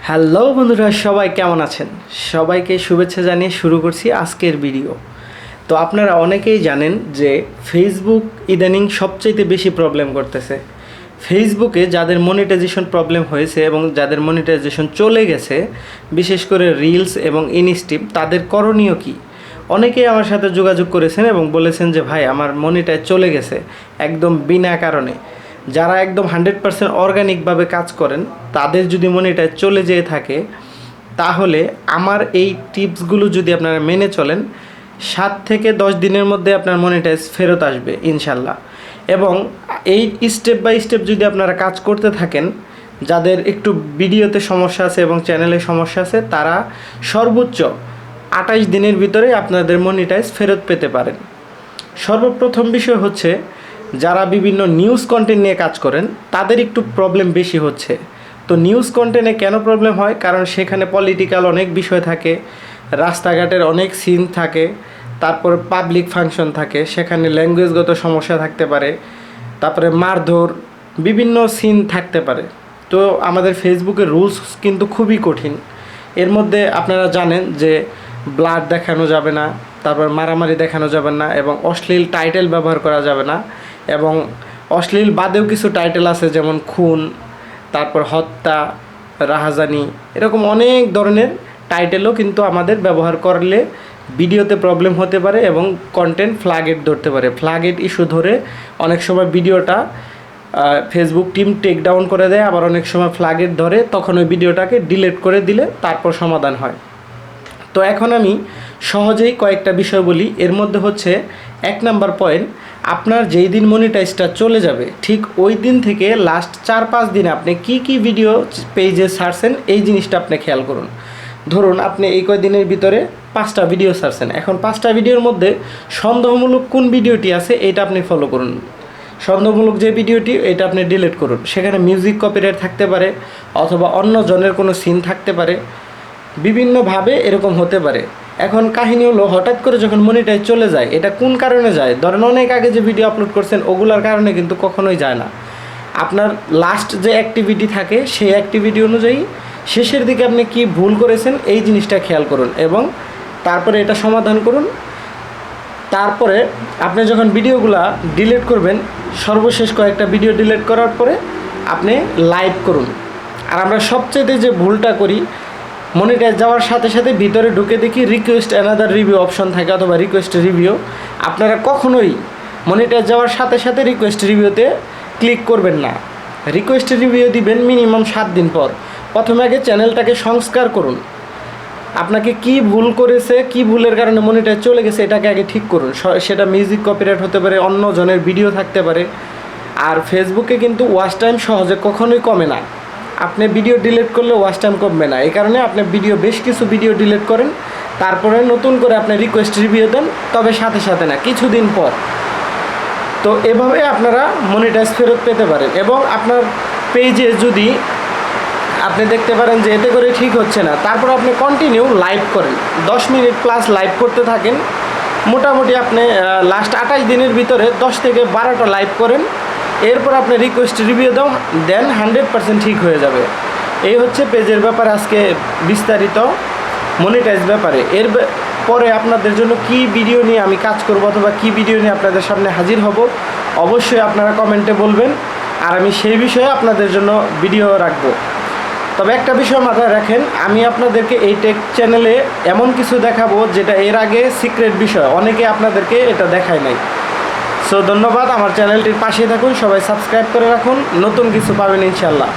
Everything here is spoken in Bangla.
হ্যালো বন্ধুরা, সবাই কেমন আছেন? সবাইকে শুভেচ্ছা জানিয়ে শুরু করছি আজকের ভিডিও। তো আপনারা অনেকেই জানেন যে ফেসবুক ইদানিং সবচাইতে বেশি প্রবলেম করতেছে। ফেসবুকে যাদের মনিটাইজেশন প্রবলেম হয়েছে এবং যাদের মনিটাইজেশন চলে গেছে, বিশেষ করে রিলস এবং ইনস্ট্রিম, তাদের করণীয় কী? অনেকেই আমার সাথে যোগাযোগ করেছেন এবং বলেছেন যে ভাই, আমার মনিটাইজ চলে গেছে একদম বিনা কারণে। যারা একদম 100% অর্গানিকভাবে কাজ করেন, তাদের যদি মনিটাইজ চলে যেয়ে থাকে, তাহলে আমার এই টিপসগুলো যদি আপনারা মেনে চলেন, 7 থেকে 10 দিনের মধ্যে আপনার মনিটাইজ ফেরত আসবে ইনশাল্লাহ। এবং এই স্টেপ বাই স্টেপ যদি আপনারা কাজ করতে থাকেন, যাদের একটু ভিডিওতে সমস্যা আছে এবং চ্যানেলে সমস্যা আছে, তারা সর্বোচ্চ 28 দিনের ভিতরে আপনাদের মনিটাইজ ফেরত পেতে পারেন। সর্বপ্রথম বিষয় হচ্ছে, যারা বিভিন্ন নিউজ কন্টেন্ট নিয়ে কাজ করেন, তাদের একটু প্রবলেম বেশি হচ্ছে। তো নিউজ কন্টেন্টে কেন প্রবলেম হয়? কারণ সেখানে পলিটিক্যাল অনেক বিষয় থাকে, রাস্তাঘাটের অনেক সিন থাকে, তারপর পাবলিক ফাংশন থাকে, সেখানে ল্যাঙ্গুয়েজগত সমস্যা থাকতে পারে, তারপরে মারধর, বিভিন্ন সিন থাকতে পারে। তো আমাদের ফেসবুকের রুলস কিন্তু খুবই কঠিন। এর মধ্যে আপনারা জানেন যে ব্লাড দেখানো যাবে না, তারপর মারামারি দেখানো যাবে না, এবং অশ্লীল টাইটেল ব্যবহার করা যাবে না। এবং অশ্লীল বাদেও কিছু টাইটেল আছে, যেমন খুন, তারপর হত্যা, রাহাজানি, এরকম অনেক ধরনের টাইটেলও কিন্তু আমাদের ব্যবহার করলে ভিডিওতে প্রবলেম হতে পারে এবং কন্টেন্ট ফ্ল্যাগেট ধরতে পারে। ফ্ল্যাগেট ইস্যু ধরে অনেক সময় ভিডিওটা ফেসবুক টিম টেক ডাউন করে দেয়, আবার অনেক সময় ফ্ল্যাগেট ধরে, তখন ওই ভিডিওটাকে ডিলিট করে দিলে তারপর সমাধান হয়। তো এখন আমি সহজেই কয়েকটা বিষয় বলি। এর মধ্যে হচ্ছে 1 নাম্বার পয়েন্ট, আপনার যেই দিন মনিটাইজটা চলে যাবে, ঠিক ওই দিন থেকে লাস্ট 4-5 দিনে আপনি কি ভিডিও পেজে ছাড়ছেন, এই জিনিসটা আপনি খেয়াল করুন। ধরুন আপনি এই কয়দিনের ভিতরে 5টা ভিডিও ছাড়ছেন, এখন 5টা ভিডিওর মধ্যে সন্দেহমূলক কোন ভিডিওটি আছে এটা আপনি ফলো করুন। সন্দেহমূলক যে ভিডিওটি, এটা আপনি ডিলিট করুন। সেখানে মিউজিক কপিরাইট থাকতে পারে, অথবা অন্য জনের কোনো সিন থাকতে পারে, বিভিন্নভাবে এরকম হতে পারে। এখন কাহিনী হলো, হঠাৎ করে যখন মনিটাইজ চলে যায়, এটা কোন কারণে যায়? ধরেন অনেক আগে যে ভিডিও আপলোড করছেন, ওগুলার কারণে কিন্তু কখনোই যায় না। আপনার লাস্ট যে অ্যাক্টিভিটি থাকে, সেই অ্যাক্টিভিটি অনুযায়ী শেষের দিকে আপনি কি ভুল করেছেন, এই জিনিসটা খেয়াল করুন এবং তারপরে এটা সমাধান করুন। তারপরে আপনি যখন ভিডিওগুলা ডিলিট করবেন, সর্বশেষ কয়েকটা ভিডিও ডিলিট করার পরে আপনি লাইভ করুন। আর আমরা সবচেয়ে যে ভুলটা করি, মনিটাইজ যাওয়ার সাথে সাথে ভিতরে ঢুকে দেখি রিকোয়েস্ট অ্যানাদার রিভিউ অপশন থাকে, অথবা রিকোয়েস্ট রিভিউ। আপনারা কখনোই মনিটাইজ যাওয়ার সাথে সাথে রিকোয়েস্ট রিভিউতে ক্লিক করবেন না। রিকোয়েস্ট রিভিউ দিবেন মিনিমাম 7 দিন পর। প্রথমে আগে চ্যানেলটাকে সংস্কার করুন। আপনাকে কি ভুল করেছে, কি ভুলের কারণে মনিটাইজ চলে গেছে, এটাকে আগে ঠিক করুন। সেটা মিউজিক কপিরাইট হতে পারে, অন্য জনের ভিডিও থাকতে পারে। আর ফেসবুকে কিন্তু ওয়াচ টাইম সহজে কখনোই কমে না। আপনি ভিডিও ডিলিট করলে ওয়াচ টাইম কমবে না। এই কারণে আপনি বেশ কিছু ভিডিও ডিলিট করেন, তারপরে নতুন করে আপনি রিকোয়েস্ট রিভিউ দেন, তবে সাথে সাথে না, কিছুদিন পর। তো এভাবে আপনারা মনিটাইজ ফেরত পেতে পারেন। এবং আপনার পেজে যদি আপনি দেখতে পারেন যে এতে করে ঠিক হচ্ছে না, তারপর আপনি কন্টিনিউ লাইভ করেন, 10 মিনিট প্লাস লাইভ করতে থাকেন। মোটামুটি আপনি লাস্ট 28 দিনের ভিতরে 10 থেকে 12টা লাইভ করেন, এরপর আপনি রিকোয়েস্ট রিভিউ দেন 100% ঠিক হয়ে যাবে। এই হচ্ছে পেজের ব্যাপারে আজকে বিস্তারিত মনিটাইজ ব্যাপারে। এর পরে আপনাদের জন্য কি ভিডিও নিয়ে আমি কাজ করব, অথবা কি ভিডিও নিয়ে আপনাদের সামনে হাজির হব, অবশ্যই আপনারা কমেন্টে বলবেন, আর আমি সেই বিষয়ে আপনাদের জন্য ভিডিও রাখবো। তবে একটা বিষয় মাথায় রাখেন, আমি আপনাদেরকে এই টেক চ্যানেলে এমন কিছু দেখাবো যেটা এর আগে সিক্রেট বিষয়, অনেকে আপনাদেরকে এটা দেখায় নাই। সো ধন্যবাদ, আমার চ্যানেলটির পাশেই থাকুন, সবাই সাবস্ক্রাইব করে রাখুন, নতুন কিছু পাবেন ইনশাল্লাহ।